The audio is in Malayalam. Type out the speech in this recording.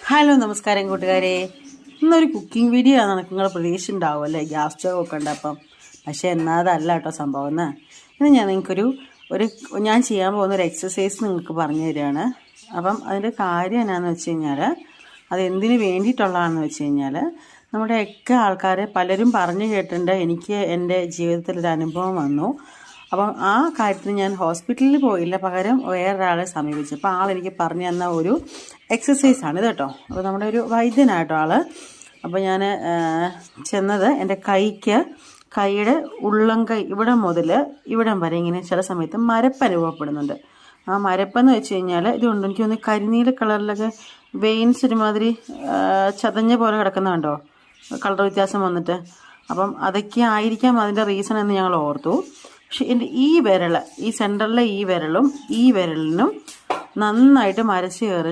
ഹലോ നമസ്കാരം കൂട്ടുകാരെ. ഇന്നൊരു കുക്കിംഗ് വീഡിയോ ആണ് നിങ്ങൾ പ്രതീക്ഷ ഉണ്ടാവുമല്ലേ, ഗ്യാസ് സ്റ്റവ് ഒക്കെ ഉണ്ട്. പക്ഷേ എന്നാൽ അതല്ല കേട്ടോ സംഭവം. ഇന്ന് ഞാൻ നിങ്ങൾക്കൊരു ഞാൻ ചെയ്യാൻ പോകുന്ന ഒരു എക്സസൈസ് നിങ്ങൾക്ക് പറഞ്ഞു തരികയാണ്. അതിൻ്റെ കാര്യം എന്നാന്ന് വെച്ച് കഴിഞ്ഞാൽ, അത് എന്തിനു വേണ്ടിയിട്ടുള്ളതാണെന്ന് വെച്ച് കഴിഞ്ഞാൽ, നമ്മുടെയൊക്കെ ആൾക്കാർ പലരും പറഞ്ഞു കേട്ടിട്ടുണ്ട്. എനിക്ക് എൻ്റെ ജീവിതത്തിലൊരു അനുഭവം വന്നു. ആ കാര്യത്തിന് ഞാൻ ഹോസ്പിറ്റലിൽ പോയില്ല, പകരം വേറൊരാളെ സമീപിച്ചു. ആളെനിക്ക് പറഞ്ഞു തന്ന ഒരു എക്സസൈസാണ് ഇത് കേട്ടോ. നമ്മുടെ ഒരു വൈദ്യനായിട്ടോ ആൾ. ഞാൻ ചെന്നത് എൻ്റെ കൈയുടെ ഉള്ളം കൈ ഇവിടം മുതൽ ഇവിടം വരെ ഇങ്ങനെ ചില സമയത്ത് മരപ്പ് അനുഭവപ്പെടുന്നുണ്ട്. ആ മരപ്പെന്ന് വെച്ച് കഴിഞ്ഞാൽ ഇതുകൊണ്ട് എനിക്ക് തോന്നുന്നു കരിനീല കളറിലൊക്കെ വെയിൻസ് ഒരുമാതിരി ചതഞ്ഞ പോലെ കിടക്കുന്നുണ്ടോ, കളർ വ്യത്യാസം വന്നിട്ട്. അതൊക്കെ ആയിരിക്കാം അതിൻ്റെ റീസൺ എന്ന് ഞങ്ങൾ ഓർത്തു. പക്ഷെ എൻ്റെ ഈ സെൻറ്ററിലെ ഈ വിരലും ഈ വിരലിനും നന്നായിട്ട് മരച്ച് കയറി